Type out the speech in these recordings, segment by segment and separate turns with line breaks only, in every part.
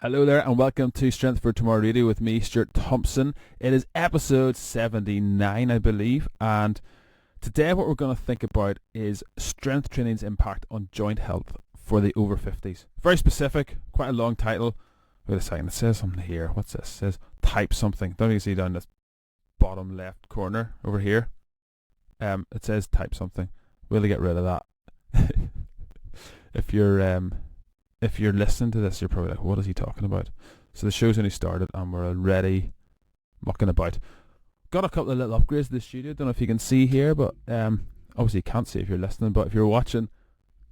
Hello there and welcome to Strength for Tomorrow Radio with me, Stuart Thompson. It is episode 79, I believe, and today what we're going to think about is strength training's impact on joint health for the over 50s. Very specific, quite a long title. Wait a second, it says something here. What's this? It says type something. Don't you see down this bottom left corner over here? It says type something. We'll get rid of that. If you're listening to this, you're probably like, what is he talking about? So the show's only started and we're already mucking about. Got a couple of little upgrades to the studio. Don't know if you can see here, but obviously you can't see if you're listening, but if you're watching,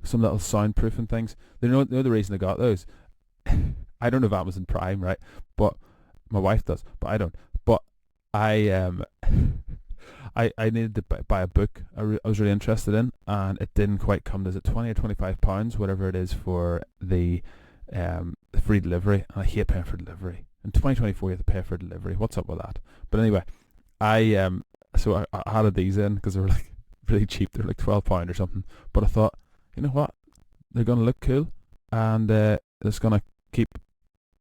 some little soundproofing things. They know the reason I got those. I don't have Amazon Prime, right? But my wife does, but I don't. But I I needed to buy a book I was really interested in, and it didn't quite come. Is it 20 or 25 pounds, whatever it is, for the free delivery? And I hate paying for delivery. In 2024, you have to pay for delivery. What's up with that? But anyway, I added these in because they were like really cheap. They were like £12 or something. But I thought, you know what? They're gonna look cool, and it's gonna keep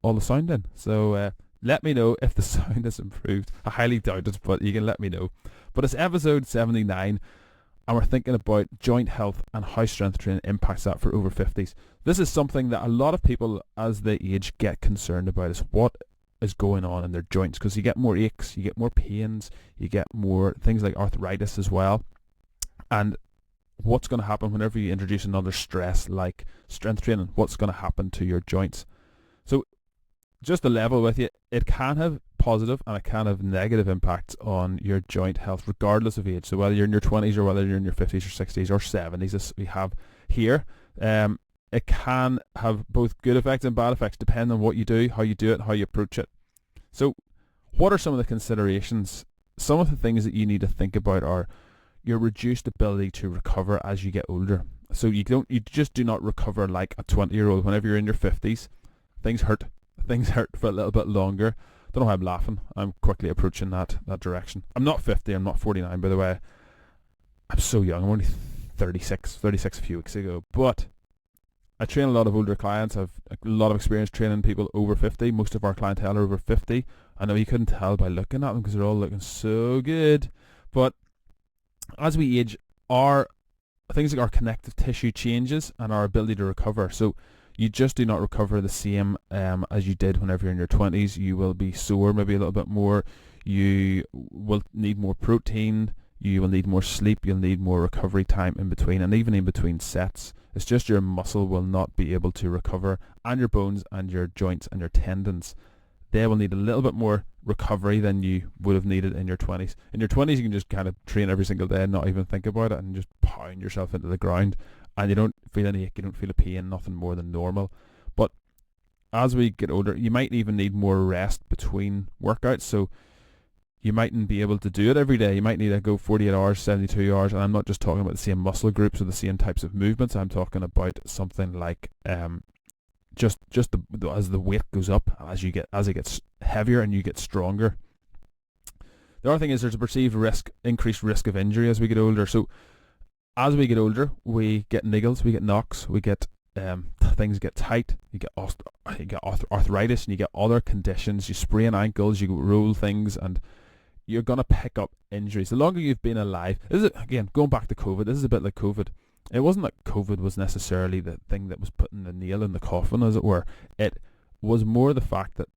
all the sound in. So let me know if the sound is improved. I highly doubt it, but you can let me know. But it's episode 79, and we're thinking about joint health and how strength training impacts that for over 50s. This is something that a lot of people as they age get concerned about, is what is going on in their joints, because you get more aches, you get more pains, you get more things like arthritis as well. And what's going to happen whenever you introduce another stress like strength training? What's going to happen to your joints? So just to level with you, it can have positive and it can have negative impacts on your joint health regardless of age. So whether you're in your 20s or whether you're in your 50s or 60s or 70s, as we have here, it can have both good effects and bad effects depending on what you do, how you do it, how you approach it. So what are some of the considerations? Some of the things that you need to think about are your reduced ability to recover as you get older. So you just do not recover like a 20-year-old. Whenever you're in your 50s, things hurt for a little bit longer. Don't know why I'm laughing. I'm quickly approaching that direction. I'm not 50, I'm not 49, by the way. I'm so young. I'm only 36 a few weeks ago. But I train a lot of older clients. I've a lot of experience training people over 50. Most of our clientele are over 50. I know you couldn't tell by looking at them because they're all looking so good. But as we age, our things like our connective tissue changes and our ability to recover. So you just do not recover the same as you did whenever you're in your 20s. You will be sore maybe a little bit more. You will need more protein. You will need more sleep. You'll need more recovery time in between, and even in between sets. It's just your muscle will not be able to recover, and your bones and your joints and your tendons, they will need a little bit more recovery than you would have needed in your 20s. In your 20s, you can just kind of train every single day and not even think about it and just pound yourself into the ground. And you don't feel any ache, you don't feel a pain, nothing more than normal. But as we get older, you might even need more rest between workouts. So you mightn't be able to do it every day. You might need to go 48 hours, 72 hours. And I'm not just talking about the same muscle groups or the same types of movements. I'm talking about something like just as the weight goes up, as it gets heavier and you get stronger. The other thing is there's a perceived increased risk of injury as we get older. So as we get older, we get niggles, we get knocks, we get things get tight, you get arthritis, and you get other conditions. You sprain ankles, you roll things, and you're going to pick up injuries. The longer you've been alive, this is, again, going back to COVID, this is a bit like COVID. It wasn't that COVID was necessarily the thing that was putting the nail in the coffin, as it were. It was more the fact that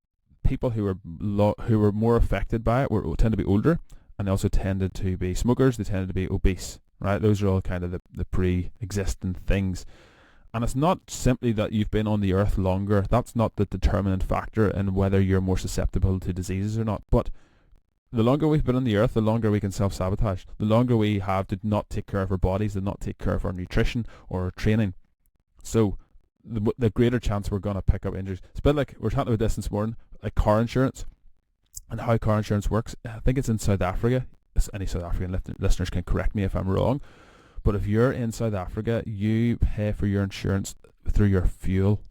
people who were more affected by it tend to be older, and they also tended to be smokers, they tended to be obese. Right, those are all kind of the pre-existing things. And it's not simply that you've been on the earth longer. That's not the determinant factor in whether you're more susceptible to diseases or not. But the longer we've been on the earth, the longer we can self-sabotage. The longer we have to not take care of our bodies, to not take care of our nutrition or our training. So the greater chance we're going to pick up injuries. It's a bit like, we were talking about this morning, like car insurance and how car insurance works. I think it's in South Africa. Any South African listeners can correct me if I'm wrong, but if you're in South Africa, you pay for your insurance through your fuel.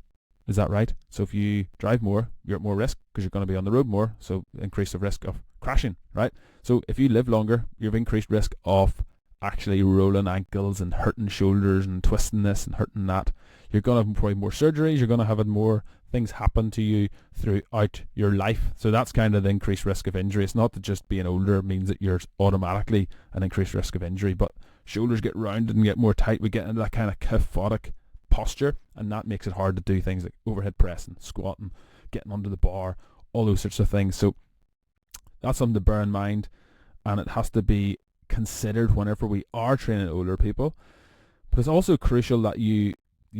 Is that right? So if you drive more, you're at more risk because you're going to be on the road more, so increase the risk of crashing, right? So if you live longer, you have increased risk of actually rolling ankles and hurting shoulders and twisting this and hurting that. You're going to have probably more surgeries. You're going to have more things happen to you throughout your life. So that's kind of the increased risk of injury. It's not that just being older means that you're automatically an increased risk of injury, but shoulders get rounded and get more tight. We get into that kind of kyphotic posture, and that makes it hard to do things like overhead pressing, squatting, getting under the bar, all those sorts of things. So that's something to bear in mind, and it has to be considered whenever we are training older people. But it's also crucial that you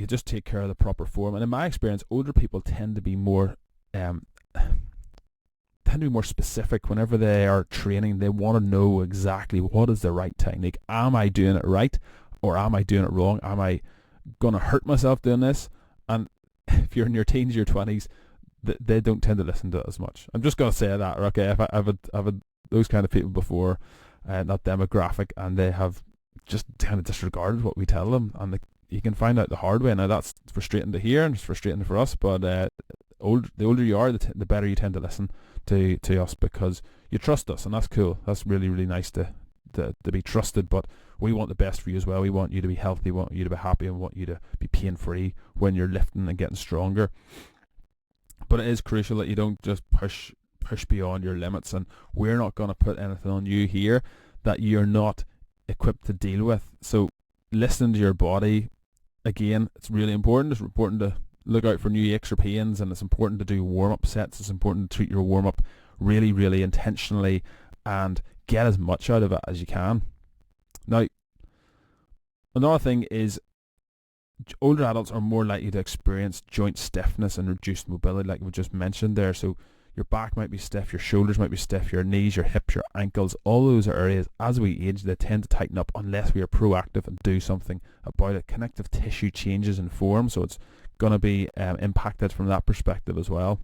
just take care of the proper form. And in my experience, older people tend to be more specific whenever they are training. They want to know exactly what is the right technique. Am I doing it right, or am I doing it wrong? Am I going to hurt myself doing this? And if you're in your teens, your 20s, they don't tend to listen to it as much. I'm just going to say that, okay? I've had those kind of people before, that demographic, and they have just kind of disregarded what we tell them, and you can find out the hard way. Now that's frustrating to hear, and it's frustrating for us, but the older you are, the better you tend to listen to us, because you trust us, and that's cool. That's really, really nice to be trusted. But we want the best for you as well. We want you to be healthy, we want you to be happy, and we want you to be pain-free when you're lifting and getting stronger. But it is crucial that you don't just push beyond your limits, and we're not going to put anything on you here that you're not equipped to deal with. So listening to your body, again, it's really important. It's important to look out for new aches or pains, and it's important to do warm-up sets. It's important to treat your warm-up really, really intentionally and get as much out of it as you can. Now, another thing is older adults are more likely to experience joint stiffness and reduced mobility, like we just mentioned there. So your back might be stiff, your shoulders might be stiff, your knees, your hips, your ankles, all those are areas, as we age, they tend to tighten up unless we are proactive and do something about it. Connective tissue changes in form, so it's going to be impacted from that perspective as well.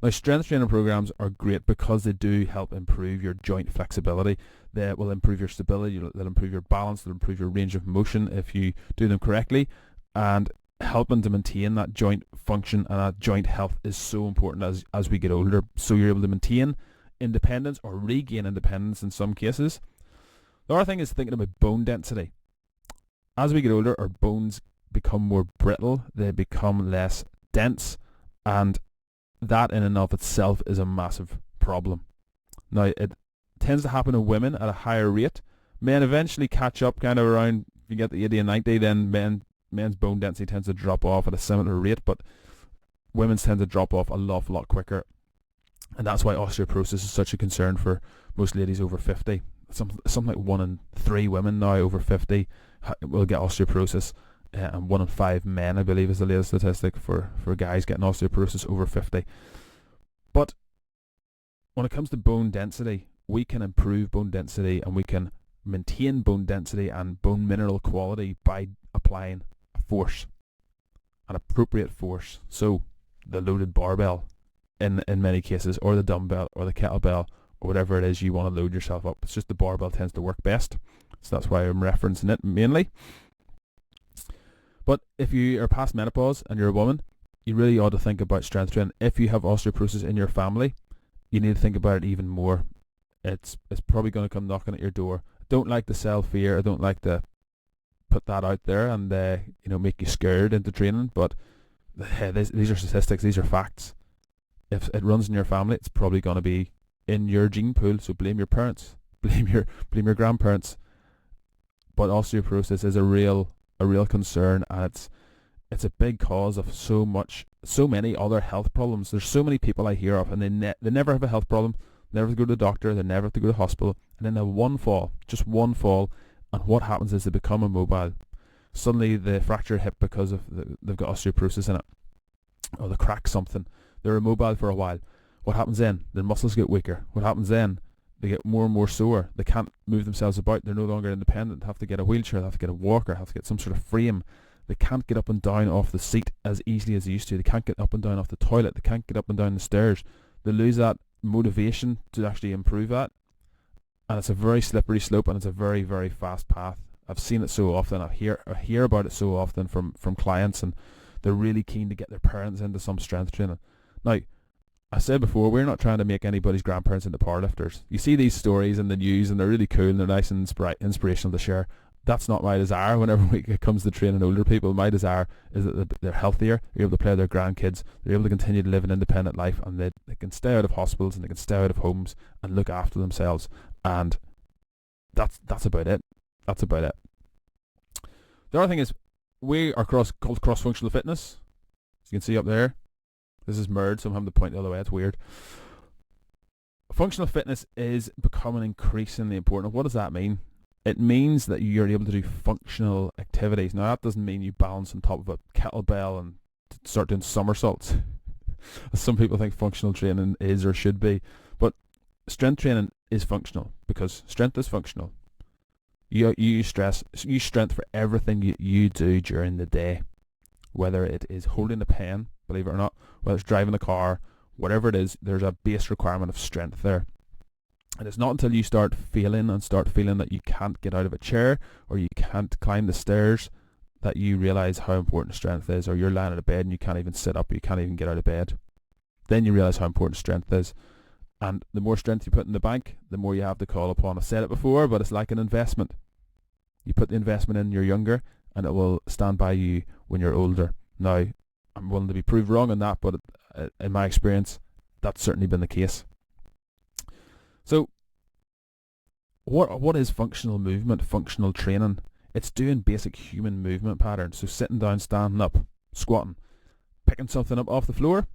Now, strength training programs are great because they do help improve your joint flexibility. They will improve your stability, they'll improve your balance, they'll improve your range of motion if you do them correctly, and helping to maintain that joint function and that joint health is so important as we get older, so you're able to maintain independence or regain independence in some cases. The other thing is thinking about bone density. As we get older, our bones become more brittle, they become less dense, and that in and of itself is a massive problem. Now, it tends to happen in women at a higher rate. Men eventually catch up kind of around, if you get the 80 and 90, then men's bone density tends to drop off at a similar rate, but women's tend to drop off a lot quicker. And that's why osteoporosis is such a concern for most ladies over 50. Something like 1 in 3 women now over 50 will get osteoporosis, and 1 in 5 men, I believe, is the latest statistic for guys getting osteoporosis over 50. But when it comes to bone density, we can improve bone density, and we can maintain bone density and bone mineral quality by applying a force, an appropriate force. So the loaded barbell in many cases, or the dumbbell or the kettlebell, or whatever it is you want to load yourself up. It's just the barbell tends to work best, so that's why I'm referencing it mainly. But if you are past menopause and you're a woman, you really ought to think about strength training. If you have osteoporosis in your family, you need to think about it even more. It's probably going to come knocking at your door. I don't like to sell fear. I don't like to put that out there and make you scared into training. But these are statistics. These are facts. If it runs in your family, it's probably going to be in your gene pool. So blame your parents, blame your grandparents. But osteoporosis is a real concern, and it's a big cause of so many other health problems. There's so many people I hear of, and they never have a health problem, never have to go to the doctor, they never have to go to the hospital, and then they have just one fall, and what happens is they become immobile. Suddenly they fracture a hip because of they've got osteoporosis in it, or they crack something. They're immobile for a while. What happens then? Their muscles get weaker. What happens then? They get more and more sore. They can't move themselves about. They're no longer independent. They have to get a wheelchair. They have to get a walker. They have to get some sort of frame. They can't get up and down off the seat as easily as they used to. They can't get up and down off the toilet. They can't get up and down the stairs. They lose that motivation to actually improve that. And it's a very slippery slope, and it's a very, very fast path. I've seen it so often. I hear about it so often from clients, and they're really keen to get their parents into some strength training. Now, I said before, we're not trying to make anybody's grandparents into powerlifters. You see these stories in the news and they're really cool and they're nice and inspirational to share. That's not my desire whenever it comes to training older people. My desire is that they're healthier, they're able to play with their grandkids, they're able to continue to live an independent life, and they can stay out of hospitals and they can stay out of homes and look after themselves. And that's about it. That's about it. The other thing is, we are called cross-functional fitness. As you can see up there, this is merged, so I'm having to point the other way. It's weird. Functional fitness is becoming increasingly important. What does that mean? It means that you're able to do functional activities. Now, that doesn't mean you balance on top of a kettlebell and start doing somersaults. Some people think functional training is or should be. But strength training is functional, because strength is functional. You use strength for everything you do during the day. Whether it is holding a pen, believe it or not, whether it's driving a car, whatever it is, there's a base requirement of strength there. And it's not until you start feeling that you can't get out of a chair or you can't climb the stairs that you realize how important strength is, or you're lying in a bed and you can't even sit up, you can't even get out of bed. Then you realize how important strength is. And the more strength you put in the bank, the more you have to call upon. I've said it before, but it's like an investment. You put the investment in when you're younger and it will stand by you when you're older. Now, I'm willing to be proved wrong on that, but in my experience, that's certainly been the case. So, what is functional movement, functional training? It's doing basic human movement patterns. So sitting down, standing up, squatting, picking something up off the floor,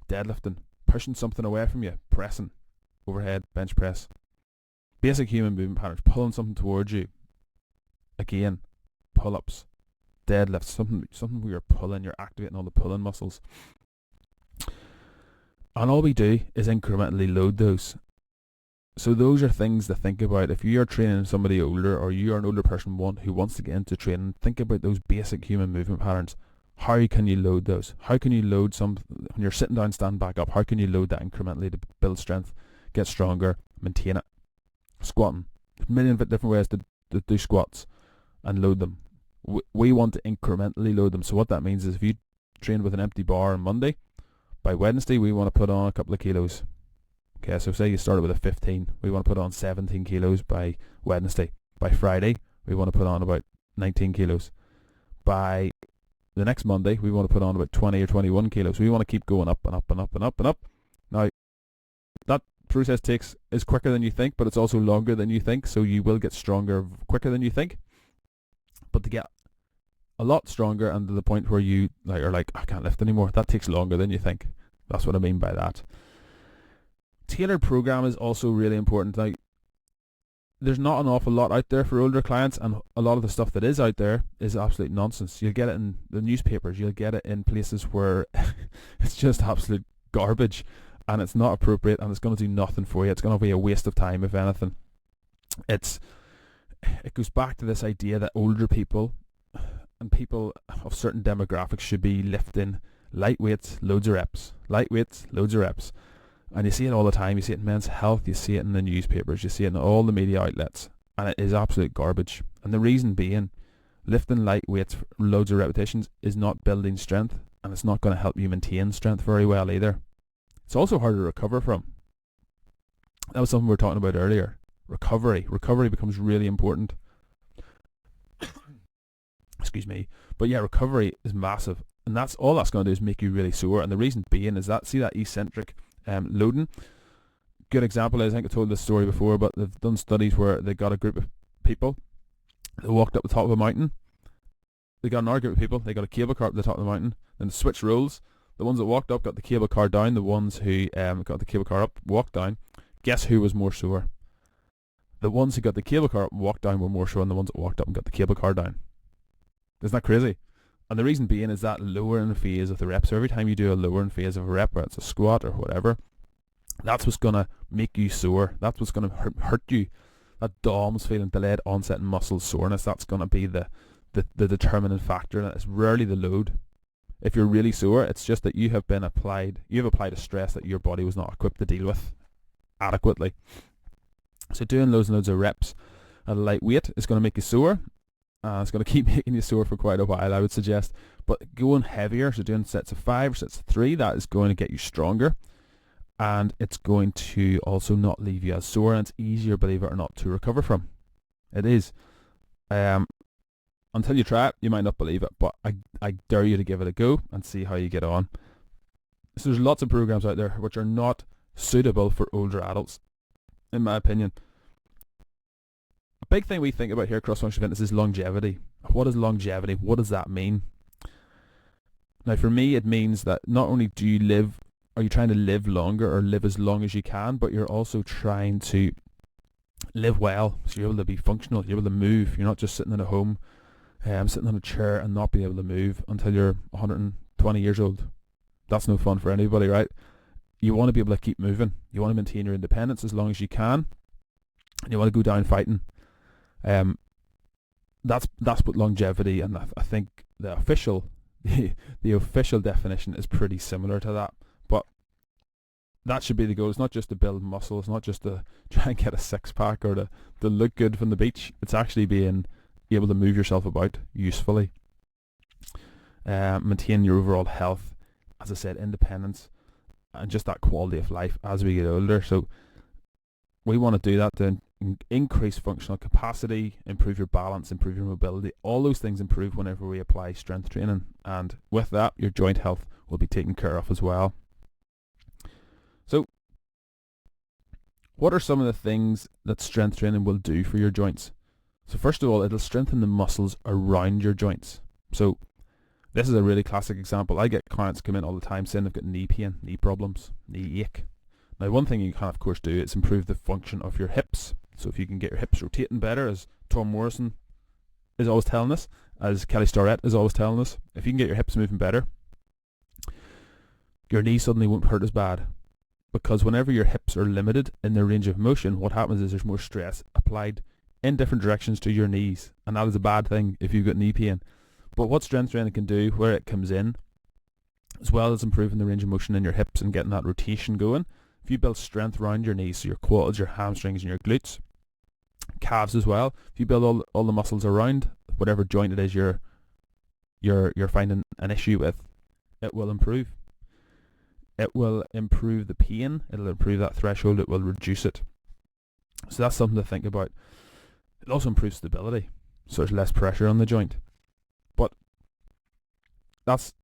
deadlifting, pushing something away from you, pressing, overhead, bench press. Basic human movement patterns, pulling something towards you. Again, pull-ups, deadlifts, something where you're pulling, you're activating all the pulling muscles. And all we do is incrementally load those. So those are things to think about. If you are training somebody older, or you are an older person who wants to get into training, think about those basic human movement patterns. How can you load those? How can you load when you're sitting down, stand back up, how can you load that incrementally to build strength, get stronger, maintain it? Squatting. There's a million different ways to do squats and load them. We want to incrementally load them. So what that means is, if you train with an empty bar on Monday, by Wednesday we want to put on a couple of kilos. Okay, so say you started with a 15, we want to put on 17 kilos by Wednesday. By Friday, we want to put on about 19 kilos. By the next Monday, we want to put on about 20 or 21 kilos. We want to keep going up and up and up and up and up. Now, that process is quicker than you think, but it's also longer than you think, so you will get stronger quicker than you think. But to get a lot stronger and to the point where you are like, I can't lift anymore, that takes longer than you think. That's what I mean by that. Tailored program is also really important. Like, there's not an awful lot out there for older clients, and a lot of the stuff that is out there is absolute nonsense. You'll get it in the newspapers, you'll get it in places where it's just absolute garbage, and it's not appropriate, and it's going to do nothing for you. It's going to be a waste of time, if anything. It goes back to this idea that older people and people of certain demographics should be lifting light weights, loads of reps. Light weights, loads of reps. And you see it all the time. You see it in Men's Health, you see it in the newspapers, you see it in all the media outlets, and it is absolute garbage. And the reason being, lifting light weights for loads of repetitions is not building strength, and it's not going to help you maintain strength very well either. It's also hard to recover from. That was something we were talking about earlier. Recovery becomes really important. Excuse me. But yeah, recovery is massive, and that's going to do is make you really sore. And the reason being is that, see that eccentric loading? Good example is, I think I told this story before, but they've done studies where they got a group of people that walked up the top of a mountain. They got another group of people, they got a cable car up the top of the mountain, then they switched roles. The ones that walked up got the cable car down, the ones who got the cable car up walked down. Guess who was more sore? The ones who got the cable car up and walked down were more sore than the ones that walked up and got the cable car down. Isn't that crazy? And the reason being is that lowering phase of the reps. So every time you do a lowering phase of a rep, whether it's a squat or whatever, that's what's going to make you sore. That's what's going to hurt you. That DOMS feeling, delayed onset and muscle soreness, that's going to be the determining factor. And it's rarely the load. If you're really sore, it's just that you have applied a stress that your body was not equipped to deal with adequately. So doing loads and loads of reps at a light weight is going to make you sore. It's going to keep making you sore for quite a while, I would suggest. But going heavier, so doing sets of 5 or sets of 3, that is going to get you stronger. and it's going to also not leave you as sore, and it's easier, believe it or not, to recover from. It is. Until you try it, you might not believe it, but I dare you to give it a go and see how you get on. So there's lots of programs out there which are not suitable for older adults, in my opinion. A big thing we think about here at cross-functional fitness is longevity. What is longevity? What does that mean? Now for me, it means that not only are you trying to live longer or live as long as you can, but you're also trying to live well, so you're able to be functional, you're able to move. You're not just sitting in a home, sitting on a chair and not being able to move until you're 120 years old. That's no fun for anybody, right? You want to be able to keep moving. You want to maintain your independence as long as you can, and you want to go down fighting. That's what longevity, and I think the official definition is pretty similar to that. But that should be the goal. It's not just to build muscle. It's not just to try and get a six-pack or to look good from the beach. It's actually being able to move yourself about usefully. Maintain your overall health, as I said, independence, and just that quality of life as we get older. So we want to do that to increase functional capacity, improve your balance, improve your mobility. All those things improve whenever we apply strength training, and with that your joint health will be taken care of as well. So what are some of the things that strength training will do for your joints? So first of all, it'll strengthen the muscles around your joints. So this is a really classic example. I get clients come in all the time saying they've got knee pain, knee problems, knee ache. Now one thing you can of course do is improve the function of your hips. So if you can get your hips rotating better, as Tom Morrison is always telling us, as Kelly Starrett is always telling us, if you can get your hips moving better, your knee suddenly won't hurt as bad. Because whenever your hips are limited in their range of motion, what happens is there's more stress applied in different directions to your knees, and that is a bad thing if you've got knee pain. But what strength training can do, where it comes in, as well as improving the range of motion in your hips and getting that rotation going, if you build strength around your knees, so your quads, your hamstrings and your glutes, calves as well, if you build all the muscles around whatever joint it is you're finding an issue with, it will improve. It will improve the pain, it'll improve that threshold, it will reduce it. So that's something to think about. It also improves stability, so there's less pressure on the joint. But that's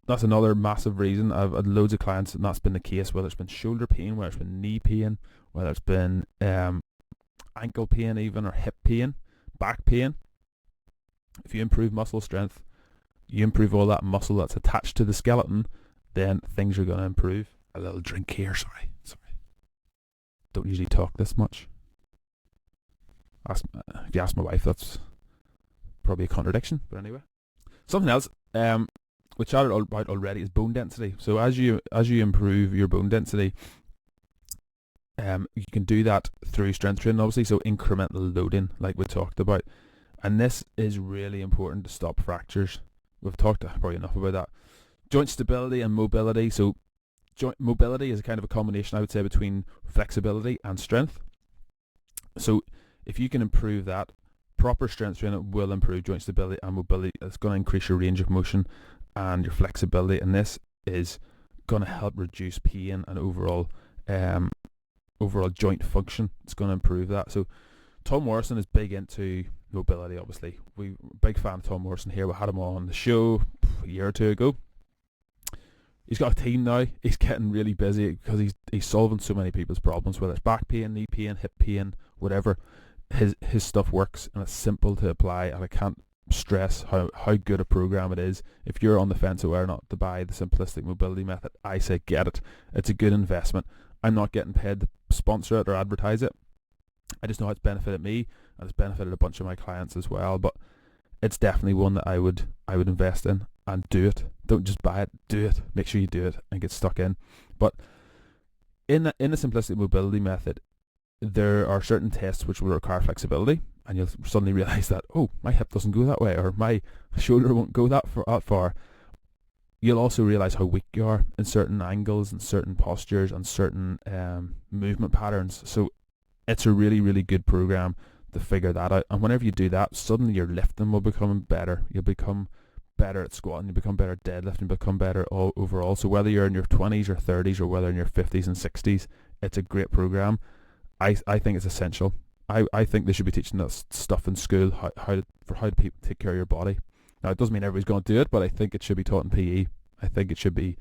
another massive reason. I've had loads of clients and that's been the case, whether it's been shoulder pain, whether it's been knee pain, whether it's been ankle pain even, or hip pain, back pain. If you improve muscle strength, you improve all that muscle that's attached to the skeleton, then things are going to improve. A little drink here, sorry. Don't usually talk this much. If you ask my wife, that's probably a contradiction, but anyway. Something else we chatted about already is bone density. So as you improve your bone density, you can do that through strength training, obviously, so incremental loading like we talked about. And this is really important to stop fractures. We've talked probably enough about that. Joint stability and mobility. So joint mobility is a kind of a combination, I would say, between flexibility and strength. So if you can improve that, proper strength training will improve joint stability and mobility. It's going to increase your range of motion and your flexibility, and this is going to help reduce pain and overall joint function. It's going to improve that. So Tom Morrison is big into mobility, obviously. We're a big fan of Tom Morrison here. We had him on the show a year or two ago. He's got a team now. He's getting really busy because he's solving so many people's problems, whether it's back pain, knee pain, hip pain, whatever. His stuff works and it's simple to apply, and I can't stress how good a program it is. If you're on the fence or not to buy the simplistic mobility method, I say get it. It's a good investment. I'm not getting paid to sponsor it or advertise it. I just know how it's benefited me, and it's benefited a bunch of my clients as well. But it's definitely one that I would invest in and do it. Don't just buy it, do it. Make sure you do it and get stuck in. But in the simplistic mobility method, there are certain tests which will require flexibility, and you'll suddenly realize that, oh, my hip doesn't go that way, or my shoulder won't go that far. You'll also realize how weak you are in certain angles and certain postures and certain movement patterns. So it's a really, really good program to figure that out. And whenever you do that, suddenly your lifting will become better. You'll become better at squatting, you become better at deadlifting, you become better all overall. So whether you're in your 20s or 30s or whether in your 50s and 60s, it's a great program. I think it's essential. I think they should be teaching us stuff in school, how to people take care of your body. Now, it doesn't mean everybody's going to do it, but I think it should be taught in PE. I think it should be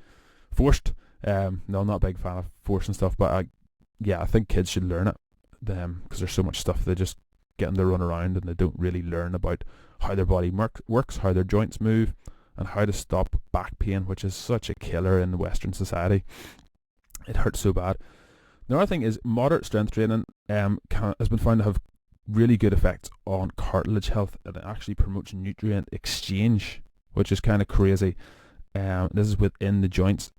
forced. No, I'm not a big fan of forcing stuff, but I think kids should learn it, because there's so much stuff they just get them to run around and they don't really learn about how their body works, how their joints move, and how to stop back pain, which is such a killer in Western society. It hurts so bad. The other thing is moderate strength training has been found to have really good effects on cartilage health, and it actually promotes nutrient exchange, which is kind of crazy. This is within the joints.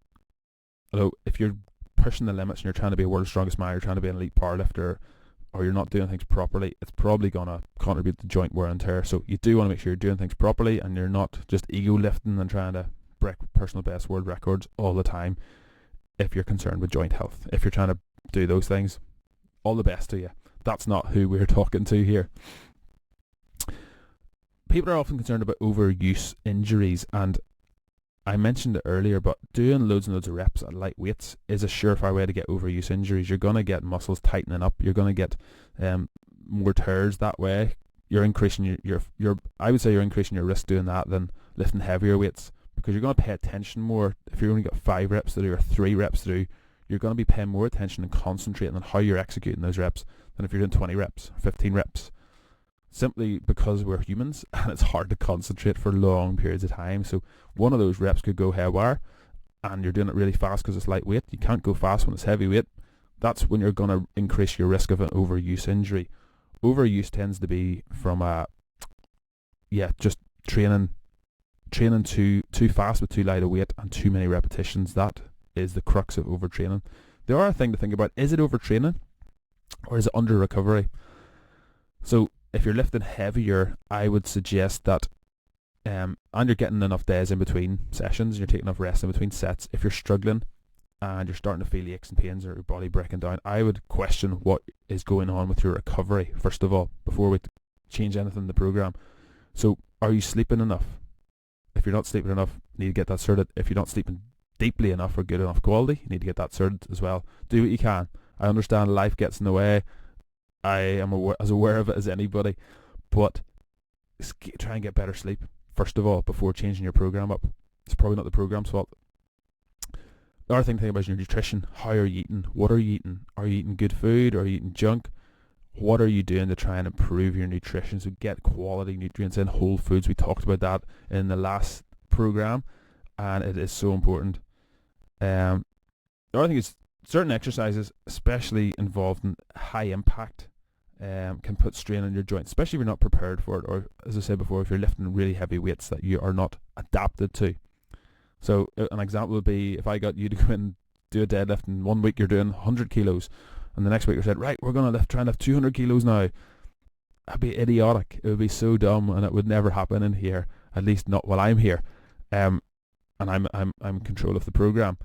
Although if you're pushing the limits and you're trying to be a world's strongest man, you're trying to be an elite powerlifter, or you're not doing things properly, it's probably going to contribute to joint wear and tear. So you do want to make sure you're doing things properly and you're not just ego lifting and trying to break personal best world records all the time if you're concerned with joint health. If you're trying to do those things, all the best to you. That's not who we're talking to here. People are often concerned about overuse injuries, and I mentioned it earlier, but doing loads and loads of reps at light weights is a surefire way to get overuse injuries. You're going to get muscles tightening up. You're going to get more tears that way. You're increasing I would say you're increasing your risk doing that than lifting heavier weights, because you're going to pay attention more. If you've only got 5 reps to do or 3 reps to do, you're going to be paying more attention and concentrating on how you're executing those reps than if you're doing 20 reps or 15 reps. Simply because we're humans and it's hard to concentrate for long periods of time. So one of those reps could go haywire and you're doing it really fast because it's lightweight. You can't go fast when it's heavyweight. That's when you're going to increase your risk of an overuse injury. Overuse tends to be from just training too fast with too light a weight and too many repetitions. That is the crux of overtraining. The other thing to think about, is it overtraining or is it under recovery? So if you're lifting heavier, I would suggest that and you're getting enough days in between sessions, you're taking enough rest in between sets. If you're struggling and you're starting to feel aches and pains or your body breaking down, I would question what is going on with your recovery first of all before we change anything in the program. So are you sleeping enough? If you're not sleeping enough, you need to get that sorted. If you're not sleeping deeply enough or good enough quality, you need to get that sorted as well. Do what you can. I understand life gets in the way. I am as aware of it as anybody, but try and get better sleep first of all before changing your program up. It's probably not the program's fault. The other thing to think about is your nutrition. How are you eating? What are you eating? Are you eating good food? Are you eating junk? What are you doing to try and improve your nutrition? So get quality nutrients in, whole foods. We talked about that in the last program, and it is so important. The other thing is certain exercises, especially involved in high impact, can put strain on your joints, especially if you're not prepared for it, or as I said before, if you're lifting really heavy weights that you are not adapted to. So an example would be if I got you to go and do a deadlift, and 1 week you're doing 100 kilos, and the next week you said, right, we're going to try and lift 200 kilos now. That'd be idiotic. It would be so dumb, and it would never happen in here, at least not while I'm here. And I'm in control of the program.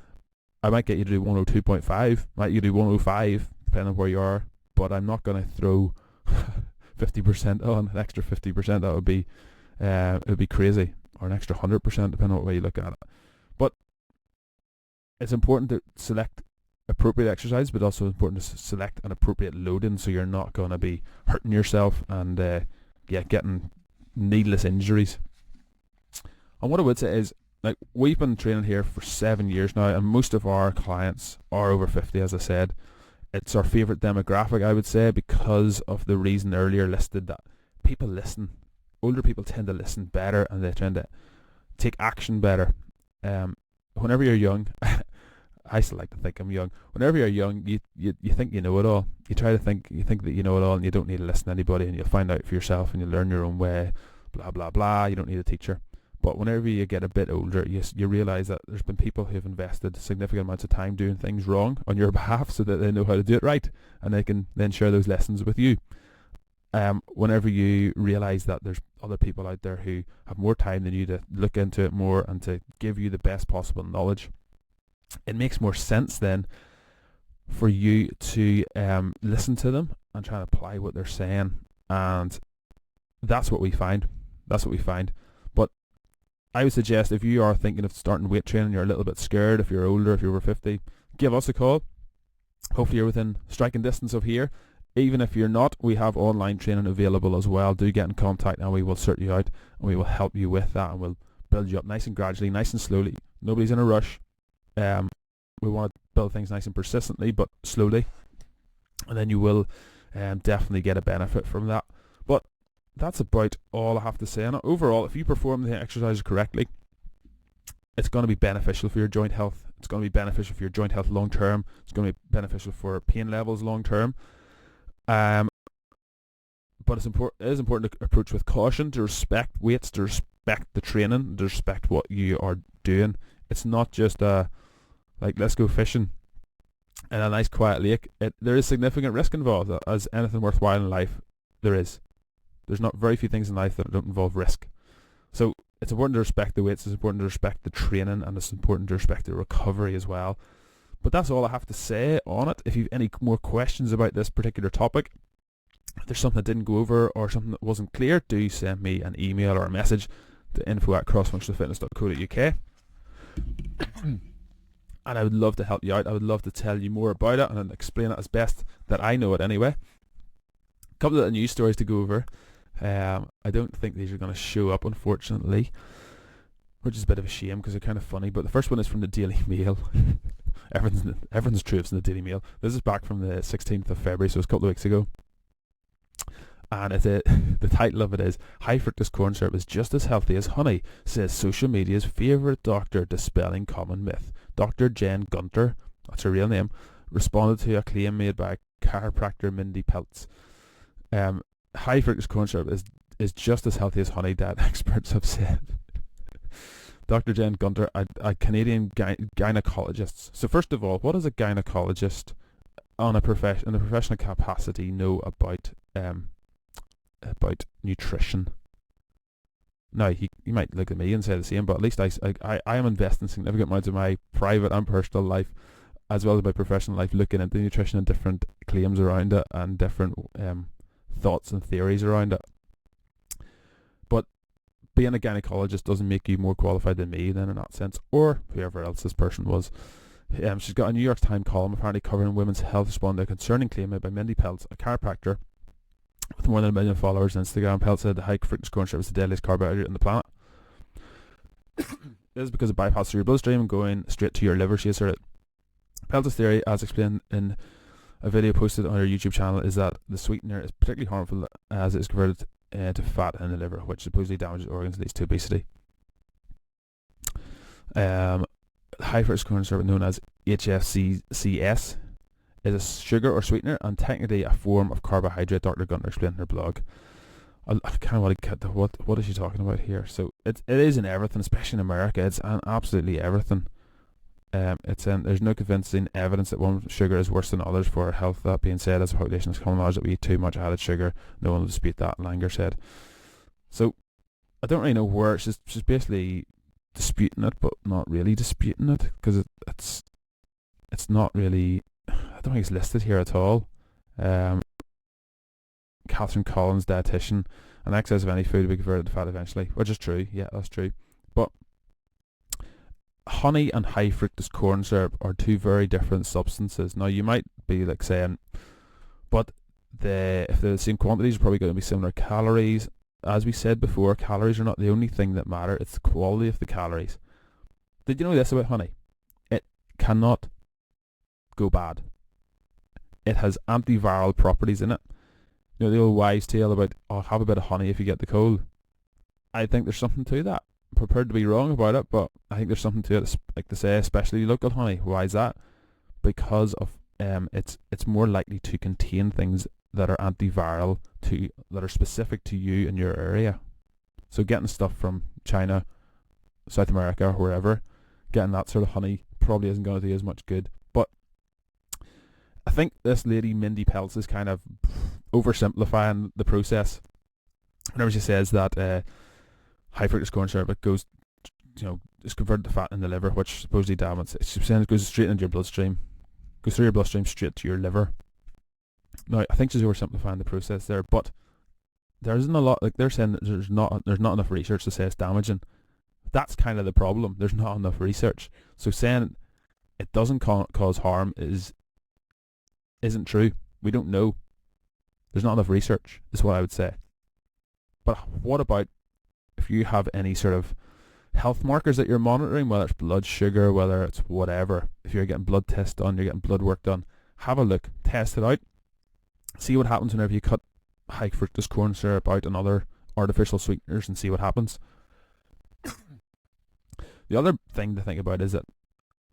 I might get you to do 102.5, might you do 105, depending on where you are, but I'm not going to throw 50% on, an extra 50%. That would be it would be crazy, or an extra 100%, depending on what way you look at it. But it's important to select appropriate exercise, but also important to select an appropriate loading, so you're not going to be hurting yourself and getting needless injuries. And what I would say is, like, we've been training here for 7 years now, and most of our clients are over 50, as I said. It's our favourite demographic, I would say, because of the reason earlier listed, that people listen. Older people tend to listen better, and they tend to take action better. Whenever you're young, I still like to think I'm young. Whenever you're young, you think you know it all. You think that you know it all, and you don't need to listen to anybody, and you'll find out for yourself, and you'll learn your own way, blah, blah, blah. You don't need a teacher. But whenever you get a bit older, you realise that there's been people who've invested significant amounts of time doing things wrong on your behalf so that they know how to do it right, and they can then share those lessons with you. Whenever you realise that there's other people out there who have more time than you to look into it more and to give you the best possible knowledge, it makes more sense then for you to listen to them and try and apply what they're saying. And that's what we find. But I would suggest if you are thinking of starting weight training, you're a little bit scared, if you're older, if you're over 50, give us a call. Hopefully you're within striking distance of here. Even if you're not, we have online training available as well. Do get in contact and we will sort you out and we will help you with that, and we'll build you up nice and gradually, nice and slowly. Nobody's in a rush. We want to build things nice and persistently, but slowly. And then you will definitely get a benefit from that. But that's about all I have to say on it. Overall, if you perform the exercises correctly, it's going to be beneficial for your joint health. It's going to be beneficial for your joint health long term. It's going to be beneficial for pain levels long term. But it is important to approach with caution, to respect weights, to respect the training, to respect what you are doing. It's not just like let's go fishing in a nice quiet lake. There is significant risk involved, as anything worthwhile in life there is. There's not very few things in life that don't involve risk. So it's important to respect the weights, it's important to respect the training, and it's important to respect the recovery as well. But that's all I have to say on it. If you have any more questions about this particular topic, if there's something that didn't go over or something that wasn't clear, do send me an email or a message to info@crossfunctionalfitness.co.uk. And I would love to help you out. I would love to tell you more about it and explain it as best that I know it anyway. A couple of news stories to go over. I don't think these are going to show up, unfortunately, which is a bit of a shame because they're kind of funny. But the first one is from the Daily Mail. Everything's true from the Daily Mail. This is back from the 16th of February, so it's a couple of weeks ago. And the title of it is, "High fructose corn syrup is just as healthy as honey, says social media's favourite doctor dispelling common myth." Dr. Jen Gunter, that's her real name, responded to a claim made by chiropractor Mindy Peltz. High fructose corn syrup is just as healthy as honey, diet experts have said. Dr. Jen Gunter, a Canadian gynecologist. So first of all, what does a gynecologist in a professional capacity know about nutrition? Now, you might look at me and say the same, but at least I am investing significant amounts of my private and personal life, as well as my professional life, looking into nutrition and different claims around it and different thoughts and theories around it. But being a gynecologist doesn't make you more qualified than me then in that sense, or whoever else this person was. She's got a New York Times column apparently covering women's health, responding to a concerning claim made by Mindy Peltz, a chiropractor with more than 1 million followers on Instagram. Peltz said the high fructose corn syrup is the deadliest carbohydrate on the planet. This is because it bypasses through your bloodstream and going straight to your liver, she asserted. Peltz's theory, as explained in a video posted on her YouTube channel, is that the sweetener is particularly harmful as it is converted to fat in the liver, which supposedly damages organs and leads to obesity. High fructose corn syrup, known as HFCS, is a sugar or sweetener and technically a form of carbohydrate, Dr. Gunter explained in her blog. I kind of want to get to what is she talking about here. So it is in everything, especially in America. It's in absolutely everything. There's no convincing evidence that one sugar is worse than others for our health. That being said, as a population has common knowledge that we eat too much added sugar. No one will dispute that, Langer said. So I don't really know where she's basically disputing it, but not really disputing it, because it's not really, I don't think it's listed here at all. Catherine Collins, dietitian, an excess of any food will be converted to fat eventually, which is true. Yeah, that's true. But honey and high fructose corn syrup are two very different substances. Now you might be like saying, but if they're the same quantities, are probably going to be similar calories. As we said before, calories are not the only thing that matter. It's the quality of the calories. Did you know this about honey? It cannot go bad. It has antiviral properties in it. You know the old wives' tale about, oh, have a bit of honey if you get the cold. I think there's something to that. I'm prepared to be wrong about it, but I think there's something to it, like to say, especially local honey. Why is that? Because of it's more likely to contain things that are antiviral, that are specific to you in your area. So getting stuff from China, South America, or wherever, getting that sort of honey probably isn't going to do as much good. But I think this lady Mindy Peltz is kind of oversimplifying the process whenever she says that high fructose corn syrup, it goes, is converted to fat in the liver, which supposedly damages. She's saying it goes straight into your bloodstream, goes through your bloodstream straight to your liver. Now, I think she's oversimplifying the process there, but there isn't a lot. Like they're saying that there's not enough research to say it's damaging. That's kind of the problem. There's not enough research. So saying it doesn't cause harm isn't true. We don't know. There's not enough research, is what I would say. But what about if you have any sort of health markers that you're monitoring, whether it's blood sugar, whether it's whatever, if you're getting blood tests done, you're getting blood work done, have a look, test it out, see what happens whenever you cut high fructose corn syrup out and other artificial sweeteners, and see what happens. The other thing to think about is that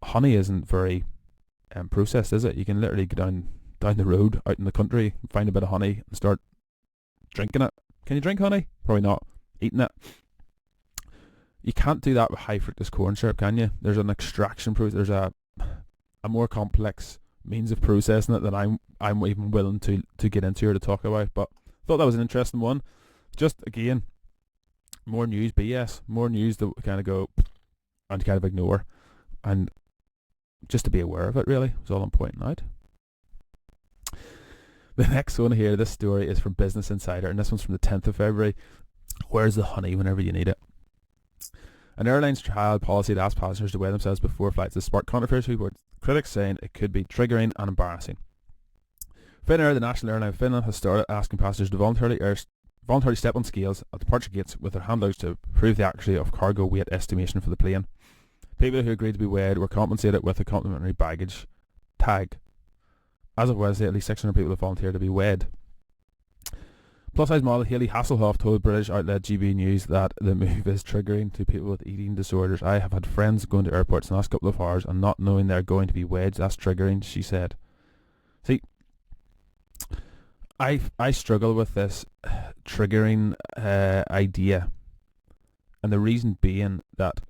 honey isn't very processed, is it? You can literally go down the road out in the country, find a bit of honey and start drinking it. Can you drink honey? Probably not. Eating it. You can't do that with high fructose corn syrup, can you? There's an extraction process. There's a more complex means of processing it that I'm even willing to get into or to talk about. But I thought that was an interesting one. Just again, more news BS, more news that we kind of go and kind of ignore, and just to be aware of it, really, is all I'm pointing out. The next one here, this story is from Business Insider, and this one's from the 10th of February. Where's the honey whenever you need it? An airline's trial policy to ask passengers to weigh themselves before flights has sparked controversy, with critics saying it could be triggering and embarrassing. Finnair, the national airline of Finland, has started asking passengers to voluntarily step on scales at departure gates with their hand luggage to prove the accuracy of cargo weight estimation for the plane. People who agreed to be weighed were compensated with a complimentary baggage tag. As of Wednesday, at least 600 people have volunteered to be weighed. Plus-size model Hayley Hasselhoff told British outlet GB News that the move is triggering to people with eating disorders. I have had friends going to airports in the last couple of hours and not knowing they're going to be weighed. That's triggering, she said. See, I struggle with this triggering idea, and the reason being that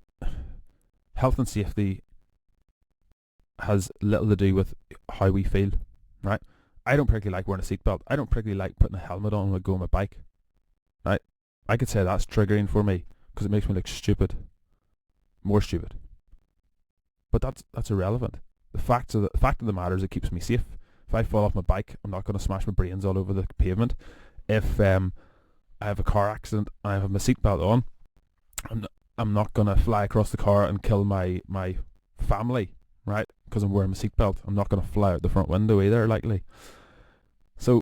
health and safety has little to do with how we feel, right? I don't particularly like wearing a seatbelt. I don't particularly like putting a helmet on when I go on my bike, right? I could say that's triggering for me because it makes me look stupid, more stupid. But that's irrelevant. The fact of the matter is it keeps me safe. If I fall off my bike, I'm not going to smash my brains all over the pavement. If I have a car accident and I have my seatbelt on, I'm not going to fly across the car and kill my family, right? Because I'm wearing my seatbelt. I'm not going to fly out the front window either, likely. So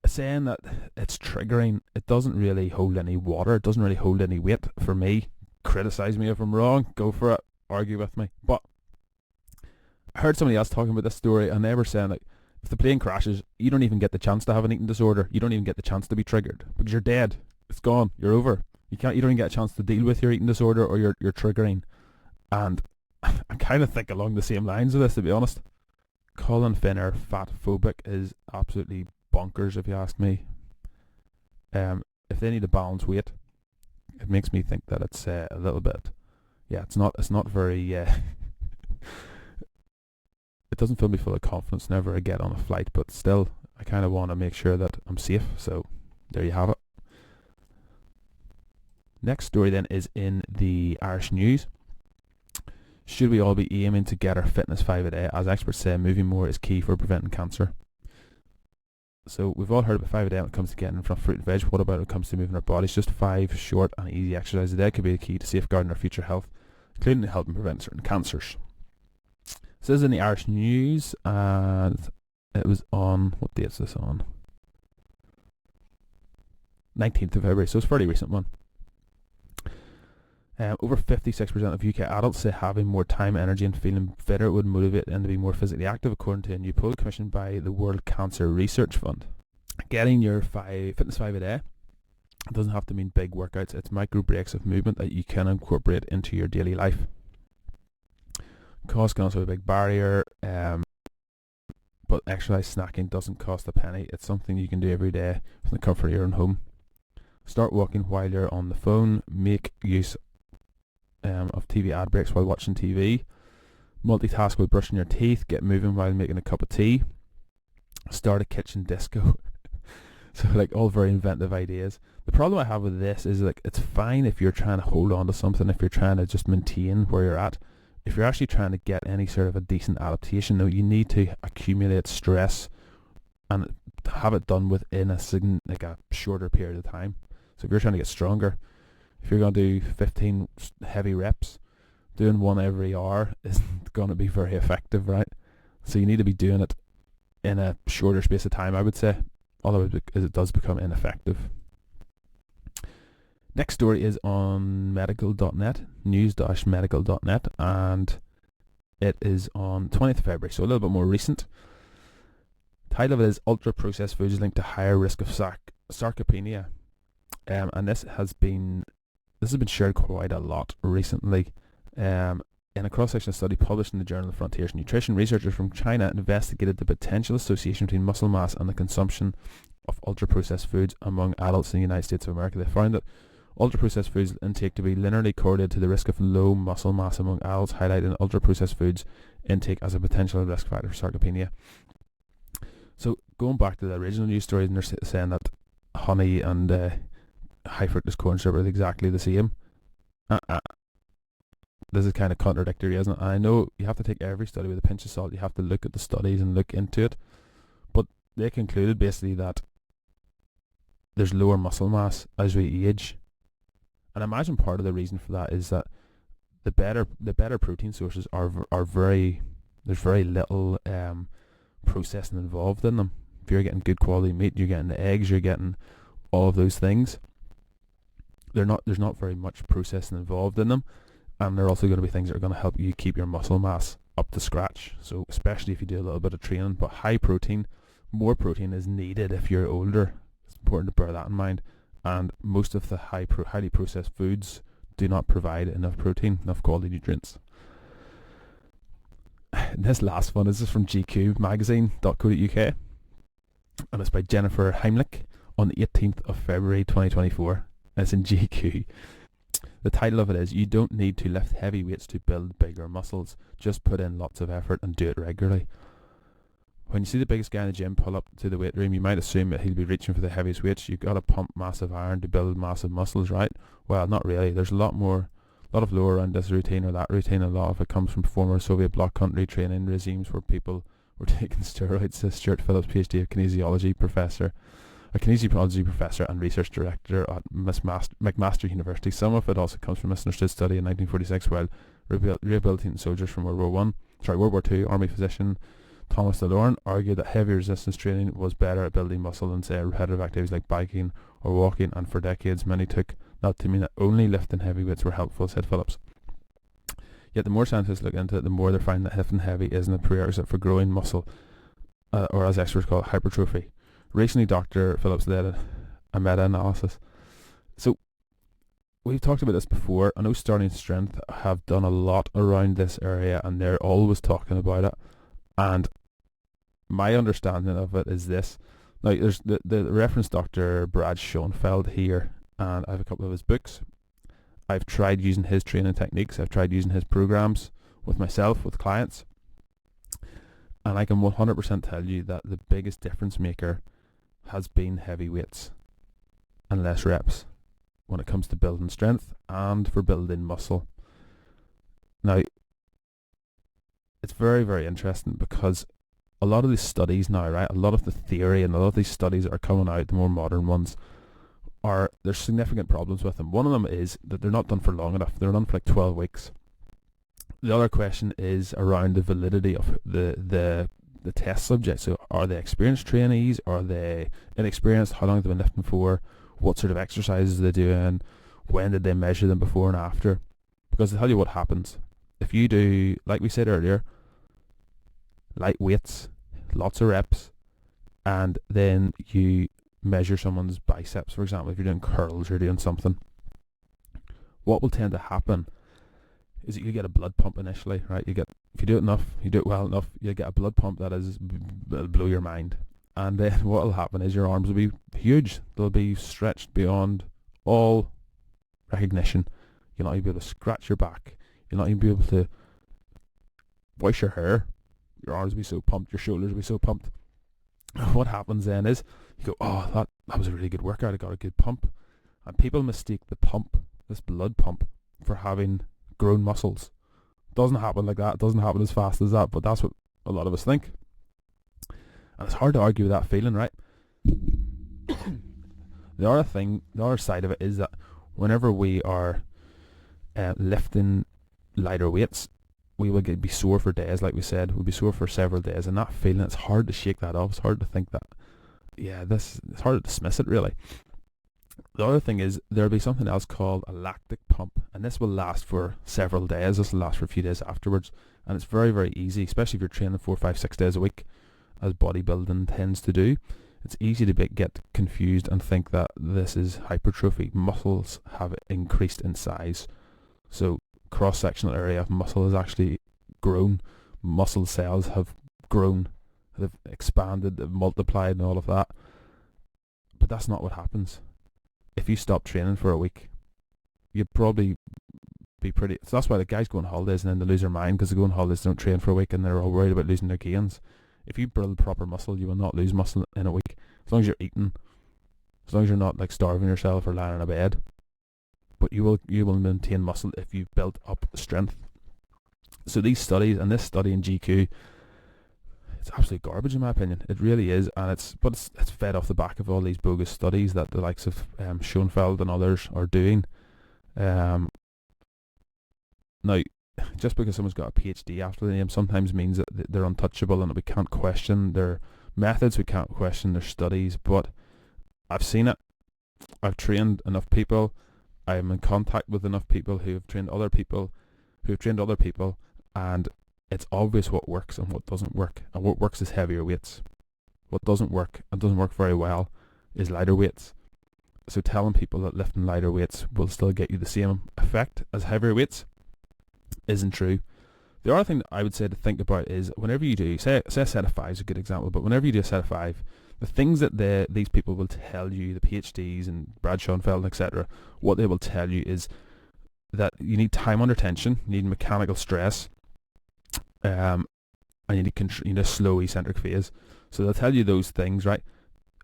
saying that it's triggering, it doesn't really hold any water. It doesn't really hold any weight for me. Criticize me if I'm wrong. Go for it. Argue with me. But I heard somebody else talking about this story, and they were saying, like, if the plane crashes, you don't even get the chance to have an eating disorder. You don't even get the chance to be triggered because you're dead. It's gone. You're over. You don't even get a chance to deal with your eating disorder or your triggering. And I kind of think along the same lines of this, to be honest. Calling Finnair fat phobic is absolutely bonkers, if you ask me. If they need to balance weight, it makes me think that it's a little bit. Yeah, it's not very. It doesn't fill me full of confidence whenever I get on a flight, but still, I kind of want to make sure that I'm safe. So there you have it. Next story then is in the Irish News. Should we all be aiming to get our fitness 5 a day? As experts say, moving more is key for preventing cancer. So we've all heard about 5 a day when it comes to getting in front of fruit and veg. What about when it comes to moving our bodies? Just 5 short and easy exercises a day could be the key to safeguarding our future health, including helping prevent certain cancers. This is in the Irish News, and it was on, what date is this on? 19th of February, so it's a fairly recent one. Over 56% of UK adults say having more time, energy and feeling fitter would motivate them to be more physically active, according to a new poll commissioned by the World Cancer Research Fund. Getting your fitness 5 a day, it doesn't have to mean big workouts. It's micro breaks of movement that you can incorporate into your daily life. Cost can also be a big barrier, but exercise snacking doesn't cost a penny. It's something you can do every day from the comfort of your own home. Start walking while you're on the phone. Make use of TV ad breaks while watching TV. Multitask while brushing your teeth. Get moving while making a cup of tea. Start a kitchen disco. So, like, all very inventive ideas. The problem I have with this is, like, it's fine if you're trying to hold on to something, if you're trying to just maintain where you're at. If you're actually trying to get any sort of a decent adaptation, though, you need to accumulate stress and have it done within a shorter period of time. So if you're trying to get stronger, if you're going to do 15 heavy reps, doing one every hour isn't going to be very effective, right? So you need to be doing it in a shorter space of time, I would say. Otherwise it does become ineffective. Next story is on medical.net, news-medical.net, and it is on 20th of February, so a little bit more recent. Title of it is Ultra-Processed Foods Linked to Higher Risk of Sarcopenia. And this has been shared quite a lot recently. In a cross-section study published in the Journal of Frontiers Nutrition, researchers from China investigated the potential association between muscle mass and the consumption of ultra-processed foods among adults in the United States of America. They found that ultra-processed foods intake to be linearly correlated to the risk of low muscle mass among adults, highlighting ultra-processed foods intake as a potential risk factor for sarcopenia. So going back to the original news stories, and they're saying that honey and high fructose corn syrup are exactly the same. This is kind of contradictory, isn't it? And I know you have to take every study with a pinch of salt. You have to look at the studies and look into it. But they concluded basically that there's lower muscle mass as we age. And I imagine part of the reason for that is that the better protein sources are very, there's very little processing involved in them. If you're getting good quality meat, you're getting the eggs, you're getting all of those things. There's not very much processing involved in them, and they're also going to be things that are going to help you keep your muscle mass up to scratch. So especially if you do a little bit of training, but high protein, more protein is needed if you're older. It's important to bear that in mind. And most of the highly processed foods do not provide enough protein, enough quality nutrients. This last one is from GQ magazine.co.uk, and it's by Jennifer Heimlich on the 18th of February 2024. It's in GQ. The title of it is, You Don't Need to Lift Heavy Weights to Build Bigger Muscles. Just put in lots of effort and do it regularly. When you see the biggest guy in the gym pull up to the weight room, you might assume that he'll be reaching for the heaviest weights. You've got to pump massive iron to build massive muscles, right? Well, not really. There's a lot of lore around this routine or that routine. A lot of it comes from former Soviet bloc country training regimes where people were taking steroids. Says Stuart Phillips, PhD, a kinesiology professor and research director at McMaster University. Some of it also comes from a misunderstood study in 1946 while rehabilitating soldiers from World War II. Army physician Thomas DeLorme argued that heavy resistance training was better at building muscle than, say, repetitive activities like biking or walking, and for decades many took that to mean that only lifting heavy weights were helpful, said Phillips. Yet the more scientists look into it, the more they find that lifting heavy isn't a prerequisite for growing muscle, or as experts call it, hypertrophy. Recently, Dr. Phillips led a meta-analysis. So, we've talked about this before. I know Starting Strength have done a lot around this area, and they're always talking about it. And my understanding of it is this. Now, there's the reference Dr. Brad Schoenfeld here, and I have a couple of his books. I've tried using his training techniques. I've tried using his programs with myself, with clients. And I can 100% tell you that the biggest difference maker has been heavy weights and less reps when it comes to building strength and for building muscle. Now, it's very, very interesting because a lot of these studies now, right, a lot of the theory and a lot of these studies that are coming out, the more modern ones, there's significant problems with them. One of them is that they're not done for long enough. They're done for like 12 weeks. The other question is around the validity of the test subjects. So are they experienced trainees? Are they inexperienced? How long have they been lifting for? What sort of exercises are they doing? When did they measure them before and after? Because I'll tell you what happens. If you do, like we said earlier, light weights, lots of reps, and then you measure someone's biceps, for example, if you're doing curls or doing something, what will tend to happen is that you get a blood pump initially, right? If you do it enough, you do it well enough, you'll get a blood pump that'll blow your mind. And then what will happen is your arms will be huge. They'll be stretched beyond all recognition. You'll not even be able to scratch your back. You'll not even be able to wash your hair. Your arms will be so pumped, your shoulders will be so pumped. What happens then is you go, oh, that was a really good workout, I got a good pump. And people mistake the pump, this blood pump, for having grown muscles. It doesn't happen like that. It doesn't happen as fast as that, but that's what a lot of us think. And it's hard to argue with that feeling, right? The other side of it is that whenever we are lifting lighter weights, we will be sore for days, like we said. We'll be sore for several days, and that feeling, it's hard to shake that off. It's hard to think that, it's hard to dismiss it, really. The other thing is there'll be something else called a lactic pump, and this will last for several days. This will last for a few days afterwards, and it's very, very easy, especially if you're training 4, 5, 6 days a week, as bodybuilding tends to do. It's easy to get confused and think that this is hypertrophy. Muscles have increased in size, so cross-sectional area of muscle has actually grown. Muscle cells have grown, have expanded, have multiplied, and all of that. But that's not what happens. If you stop training for a week, you'd probably be pretty... So that's why the guys go on holidays and then they lose their mind, because they go on holidays, they don't train for a week, and they're all worried about losing their gains. If you build proper muscle, you will not lose muscle in a week, as long as you're eating, as long as you're not like starving yourself or lying in a bed. But you will maintain muscle if you've built up strength. So these studies, and this study in GQ, it's absolute garbage in my opinion. It really is, and it's fed off the back of all these bogus studies that the likes of Schoenfeld and others are doing. Now, just because someone's got a PhD after the name sometimes means that they're untouchable and that we can't question their methods, we can't question their studies. But I've seen it. I've trained enough people. I'm in contact with enough people who have trained other people, and it's obvious what works and what doesn't work. And what works is heavier weights. What doesn't work, and doesn't work very well, is lighter weights. So telling people that lifting lighter weights will still get you the same effect as heavier weights isn't true. The other thing that I would say to think about is whenever you do, say a set of 5 is a good example, but whenever you do a set of 5, the things that these people will tell you, the PhDs and Brad Schoenfeld, etc., what they will tell you is that you need time under tension, you need mechanical stress, and you need a slow eccentric phase. So they'll tell you those things, right?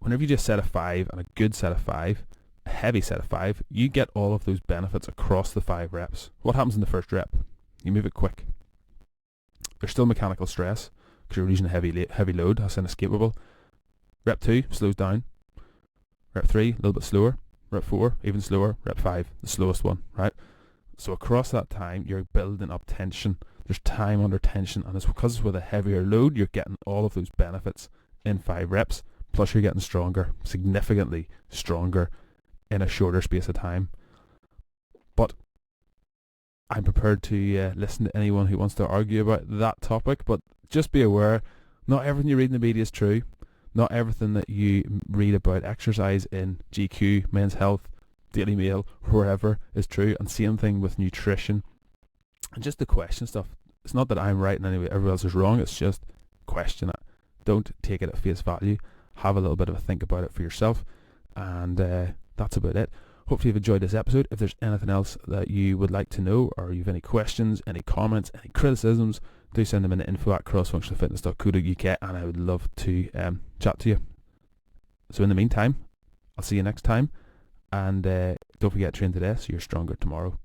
Whenever you do a set of 5 and a good set of 5, a heavy set of 5, you get all of those benefits across the 5 reps. What happens in the first rep? You move it quick. There's still mechanical stress because you're using a heavy load. That's inescapable. Rep 2 slows down. Rep 3 a little bit slower. Rep 4 even slower. Rep 5 the slowest one, right? So across that time you're building up tension. There's time under tension, and it's because it's with a heavier load you're getting all of those benefits in 5 reps. Plus you're getting stronger, significantly stronger, in a shorter space of time. But I'm prepared to listen to anyone who wants to argue about that topic, but just be aware, not everything you read in the media is true. Not everything that you read about exercise in GQ, Men's Health, Daily Mail, wherever is true, and same thing with nutrition. And just to question stuff. It's not that I'm right and anyway everyone else is wrong, it's just question it. Don't take it at face value. Have a little bit of a think about it for yourself, and that's about it. Hopefully you've enjoyed this episode. If there's anything else that you would like to know, or you have any questions, any comments, any criticisms, do send them in to info@crossfunctionalfitness.co.uk, and I would love to chat to you. So in the meantime, I'll see you next time, and don't forget to train today so you're stronger tomorrow.